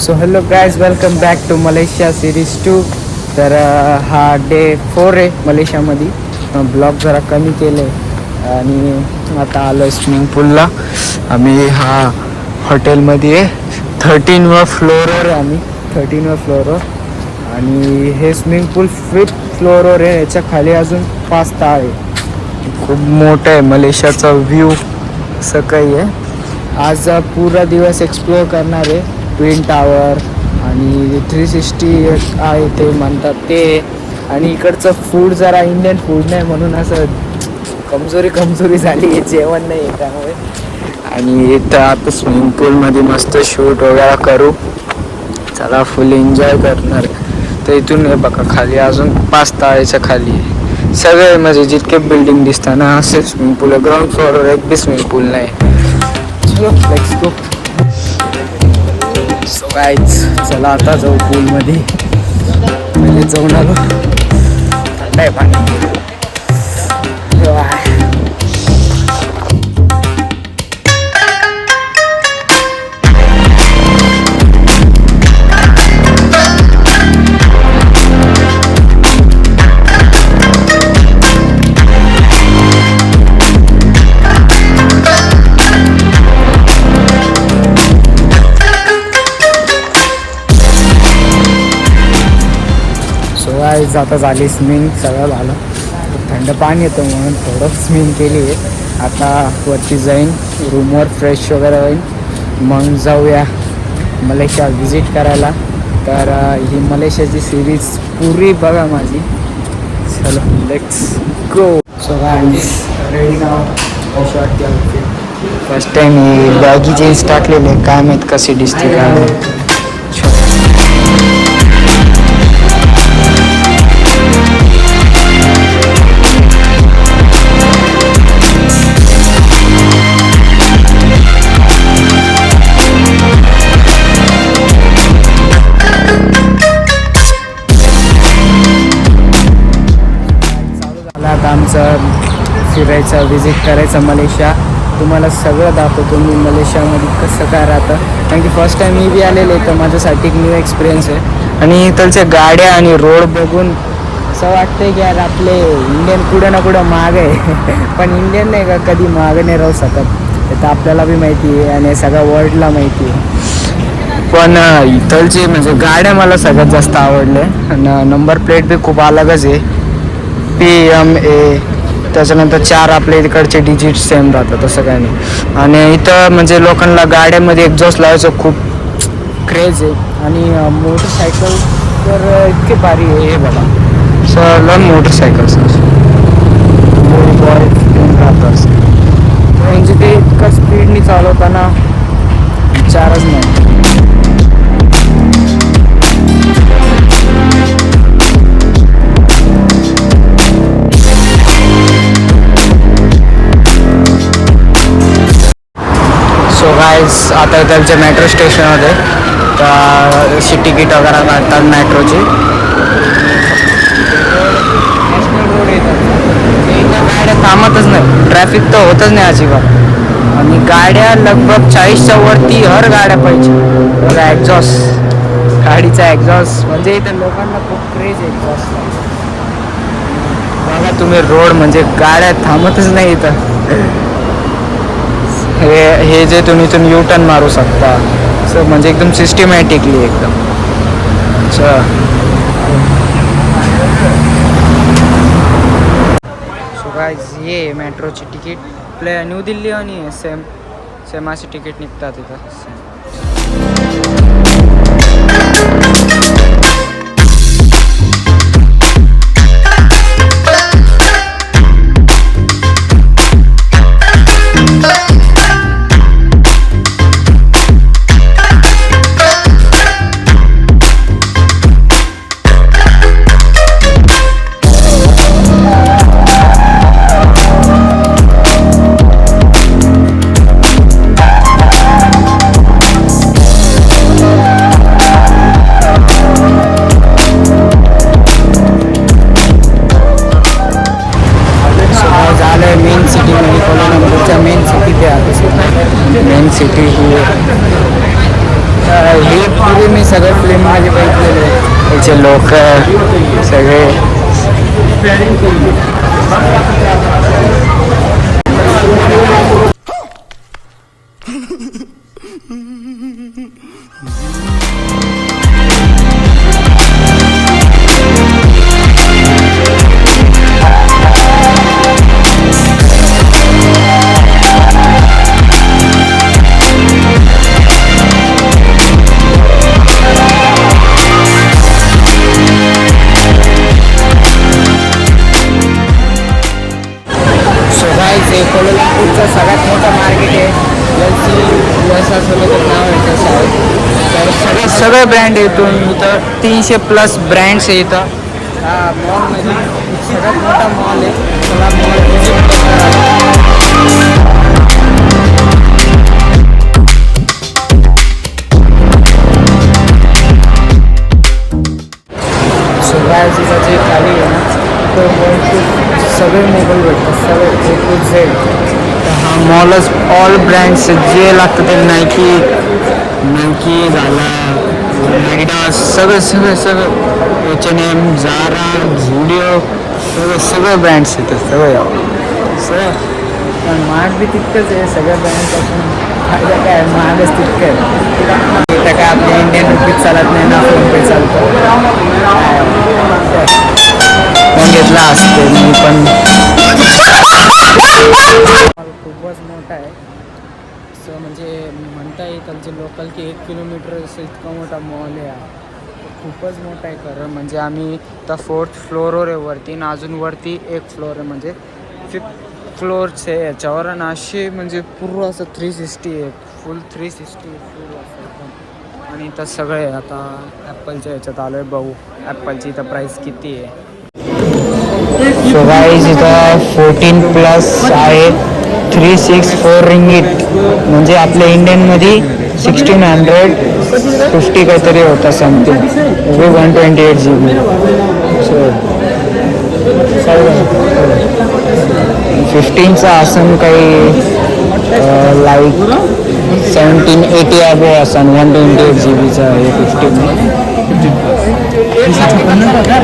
So hello guys, welcome back to Malaysia series 2. तर हा day 4 आहे मलेशियामध्ये. ब्लॉग जरा कमी केलं आहे आणि आता आलो आहे स्विमिंग पूलला. आम्ही हा हॉटेलमध्ये आहे, 13व फ्लोअरवर आहे आम्ही, 13व फ्लोअरवर. आणि हे स्विमिंग पूल 5th फ्लोअरवर आहे. याच्या खाली अजून 5 ताळ आहे. खूप मोठं आहे. मलेशियाचा व्ह्यू असं काही आहे. आज पूरा दिवस एक्सप्लोअर करणार आहे. ट्विन टावर आणि 360 आहे ते म्हणतात ते. आणि इकडचं फूड जरा इंडियन फूड नाही म्हणून असं कमजोरी झाली आहे, जेवण नाही आहे त्यामुळे. आणि इथं आता स्विमिंग पूलमध्ये मस्त शूट वगैरे करू. चला, फुल एन्जॉय करणार. तर इथून हे बघा खाली अजून 5 ताळेच्या खाली आहे. सगळे म्हणजे जितके बिल्डिंग दिसतात ना असे स्विमिंग पूल आहे. ग्राउंड फ्लोअरवर एक बी स्विमिंग पूल नाही. चलो लेट्स गो. सो गाईज, चला आता जाऊ पूलमध्ये. पहिले जाऊन आलो, थंड आहे पाणी. आता झाली स्विमिंग, सगळं झालं. थंड पाणी येतं म्हणून थोडं स्विमिंग केली आहे. आता वरती जाईन, रूमवर फ्रेश वगैरे होईन, मग जाऊया मलेशिया व्हिजिट करायला. तर ही मलेशियाची सिरीज पुरी बघा माझी. चलो let's go. So guys, ready now. First time ही बॅगी जीन्स टाकलेली आहे, काय माहीत कशी दिसते काय माहीत. आमचं फिरायचं, व्हिजिट करायचं मलेशिया. तुम्हाला सगळं दाखवतो मी मलेशियामध्ये कसं काय राहतं. कारण की फर्स्ट टाईम मी बी आलेले आहे, तर माझ्यासाठी एक न्यू एक्सपिरियन्स आहे. आणि इथलच्या गाड्या आणि रोड बघून असं वाटतंय की यार आपले इंडियन कुठं ना कुठं माग आहे. पण इंडियन नाही का कधी मागं नाही राहू शकत, हे तर आपल्याला बी माहिती आहे आणि सगळ्या वर्ल्डला माहिती आहे. पण इथलचे म्हणजे गाड्या मला सगळ्यात जास्त आवडले. आणि नंबर प्लेट बी खूप अलगच आहे, PMA. त्याच्यानंतर 4 आपल्या इकडचे डिजिट सेम राहतात, तसं काय नाही. आणि इथं म्हणजे लोकांना गाड्यामध्ये एक्झॉस्ट लावायचं खूप क्रेज आहे. आणि मोटरसायकल तर इतके भारी आहे. हे बघा सगळं मोटरसायकल्स राहतात, म्हणजे ते इतकं स्पीडनी चालवताना विचारच नाही. सो गाईज, आता त्यांच्या मेट्रो स्टेशनमध्ये तर अशी तिकीट वगैरे काढतात मेट्रोची. नॅशनल रोड येतात, इथं गाड्या थांबतच नाही, ट्रॅफिक तर होतच नाही अजिबात. आणि गाड्या लगभग 40च्या वरती हर गाड्या पाहिजे. बघा एक्झॉस्ट, गाडीचा एक्झॉस्ट म्हणजे इथं लोकांना खूप क्रेज आहे एक्झॉस्ट. बघा तुम्ही रोड, म्हणजे गाड्या थांबतच नाही इथं. हे जे तुम्ही इथून यू टर्न मारू शकता, सो म्हणजे एकदम सिस्टमॅटिकली एकदम. अच्छा, सो गाईज, ये मेट्रोची तिकीट आपल्या न्यू दिल्ली आणि सेम अशी तिकीट निघतात इथं. बी मी सगळे फिल्ममध्ये बघितलेले, त्याचे लोक सगळे. कोल्हापूरचं सगळ्यात मोठं मार्केट आहे. LC नाव आहे त्या शाळेत. तर सगळे ब्रँड येतून इथं 300+ ब्रँड्स आहे इथं. हा मॉलमध्ये सगळ्यात मोठा मॉल आहे. सगळा मॉल व्हिजिट करणार. शिवाजीचा जे खाली आहे ना, तो सगळे मोबाईल भेटतात, सगळे A to Z. तर हा मॉलच ऑल ब्रँड्स जे लागतं ते नायकी झाला, ॲडिडास, सगळं H&M, झारा, झुडिओ, सगळं ब्रँड्स येतात सगळं. पण महाग बी तितकंच आहे सगळ्या ब्रँडपासून. फायदा काय, महागच तितकं आहे. इथं काय आपले इंडियन रुपीज चालत नाही ना, फोनपे चालतं. फोन घेतला असते मी पण. खूपच मोठा आहे. असं म्हणजे म्हणता येईल जे लोकल की 1 किलोमीटर असं इतका मोठा मॉल आहे. खूपच मोठा आहे खरं. म्हणजे आम्ही तर 4th फ्लोअरवर आहे वरती, आणि अजून वरती 1 फ्लोअर आहे, म्हणजे 5th फ्लोअरचे याच्यावर. आणि असे म्हणजे पूर्ण असं 360 आहे, फुल 360 फुल असं एकदम. आणि इथं सगळे आता ॲपलच्या ह्याच्यात आलो आहे, बघू ॲपलची इथं प्राईस किती आहे. सो गाईज इथं 14+ आहे, 364 रिंगीट, म्हणजे आपल्या इंडियनमध्ये 1650 काहीतरी होता समथिंग. 128 GB. सो 15चा असन काही लाईक 1780 अबो असन. 128 GBचा आहे 15.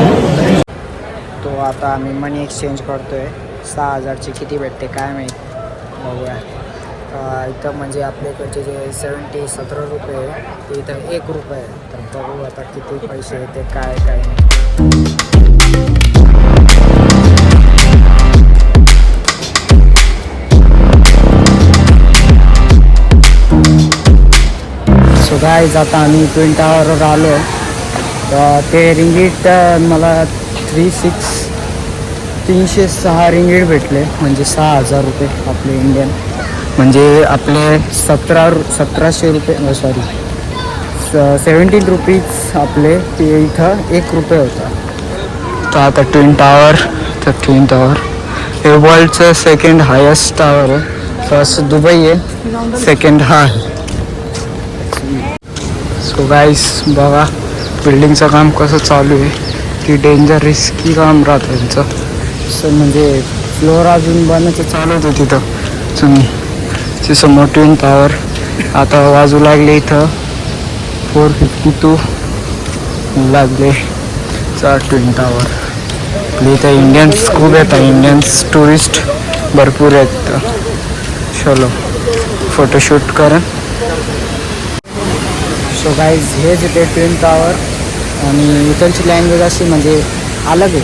तो आता आम्ही मनी एक्सचेंज करतोय. 6000ची किती भेटते काय माहीत, बघूया. इथं म्हणजे आपल्याकडचे जे 17 रुपये आहे ते इथं 1 रुपये आहे. तर बघू आता किती पैसे येते काय नाही. सो गाईज आता आम्ही ट्विन टॉवरवर आलो. तर ते रिंगीट मला 306 रिंगीट भेटले, म्हणजे 6000 रुपये आपले इंडियन, म्हणजे आपले 1700 रुपये, सॉरी 17 रुपीज आपले. ते इथं 1 रुपये होता. तर आता ट्विन टॉवर हे वर्ल्डचं 2nd हायेस्ट टॉवर आहे. फर्स्ट दुबई आहे, 2nd हा आहे. सो गाईस बघा बिल्डिंगचं काम कसं चालू आहे. की डेंजर रिस्की काम राहतं त्यांचं. असं म्हणजे फ्लोअर अजून बनायचं चालू होतं तिथं समोर ट्विन टॉवर. आता वाजू लागले इथं 4:52 लागले ट्विन टॉवर. इथं इंडियन्स खूप येतात, इंडियन्स टुरिस्ट भरपूर आहेत. चलो फोटोशूट करा. सो गाईज हे जे ट्विन टॉवर, आणि इथलची लँग्वेज अशी म्हणजे अलग आहे,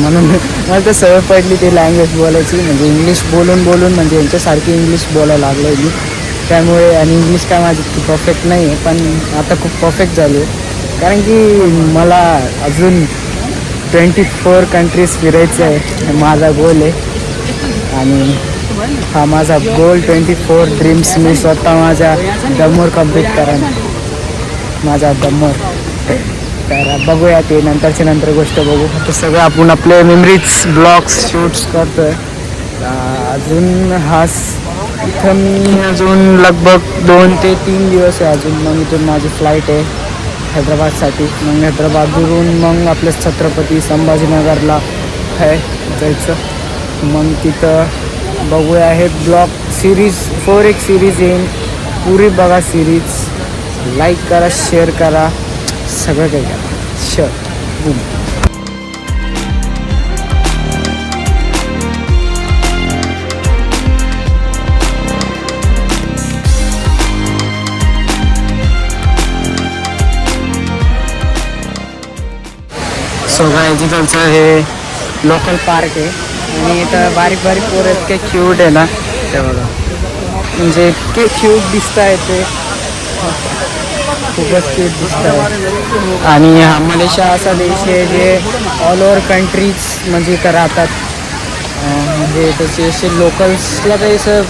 म्हणून मला तर सवय पडली ती लँग्वेज बोलायची. म्हणजे इंग्लिश बोलून म्हणजे यांच्यासारखी इंग्लिश बोलायला लागलो आहे मी. त्यामुळे आणि इंग्लिश काय माझी खूप परफेक्ट नाही आहे, पण आता खूप परफेक्ट झाली आहे. कारण की मला अजून 24 कंट्रीज फिरायचं आहे, माझा गोल आहे. आणि हा माझा गोल 24 ड्रीम्स मी स्वतः माझ्या दमवर कम्प्लीट करा, माझा दमवर. तर बघूया ते नंतर गोष्ट बघू. तर सगळं आपण आपले मेमरीज ब्लॉग्स शूट्स करतो आहे. अजून इथं मी अजून लगभग 2 ते 3 दिवस आहे अजून. मग इथून माझी फ्लाईट आहे हैदराबादसाठी. मग हैदराबादवरून मग आपल्या छत्रपती संभाजीनगरला आहे जायचं. मग तिथं बघूया. हे ब्लॉग सिरीज 4 एक सिरीज येईन, पुरी बघा सिरीज. लाईक करा, शेअर करा, सगळं काही करा. शेअर सो काय तिथलचं हे लोकल पार्क आहे आणि इथं बारीक बारीक पोरं इतके क्यूट आहे ना ते बघा, म्हणजे इतके क्यूट दिसत आहे ते, खूपच क्यूट दिसत आहे. आणि हा मलेशिया असा देश आहे जे ऑल ओव्हर कंट्रीज म्हणजे इथं राहतात. म्हणजे त्याचे असे लोकल्सला काही असं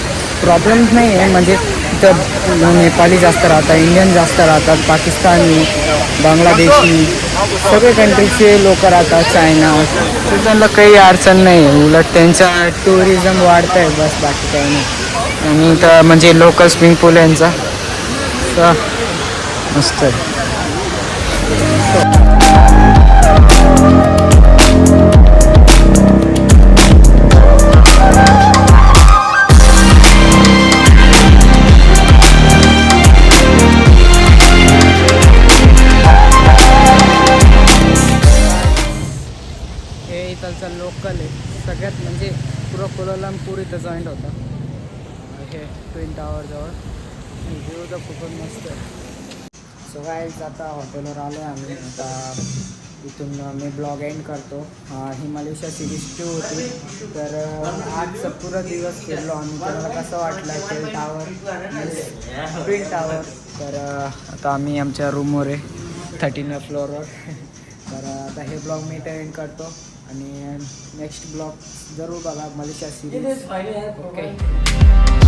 प्रॉब्लेम्स नाही आहे. म्हणजे इथं नेपाळी जास्त राहतात, इंडियन जास्त राहतात, पाकिस्तानी, बांगलादेशी सगळे कंट्रीचे लोक राहतात, चायना, तर त्यांना काही अडचण नाही आहे. उलट त्यांचा टुरिझम वाढतं आहे, बस बाकी काही नाही. आणि इथं म्हणजे लोकल स्विमिंग पूल यांचा मस्त आहे. हे इथलचा लोकल आहे सगळ्यात, म्हणजे पुरा कोलालमपूर इथं जॉईंट होता. हे ट्विन टावर जवळ व्ह्यू तर खूपच मस्त आहे. सो गाईज आता हॉटेलवर आलो आहे आम्ही. आता इथून मी ब्लॉग एंड करतो. ही मलेशिया सिरीज 2 होती. तर आजचा पुरा दिवस फिरलो आम्ही. तुम्हाला कसं वाटलं टेल टावर, ट्विन टावर. तर आता आम्ही आमच्या रूमवर आहे 13th फ्लोअरवर. तर आता हे ब्लॉग मी इथं एंड करतो आणि नेक्स्ट ब्लॉग जरूर बघा मलेशिया सिरीज. ओके.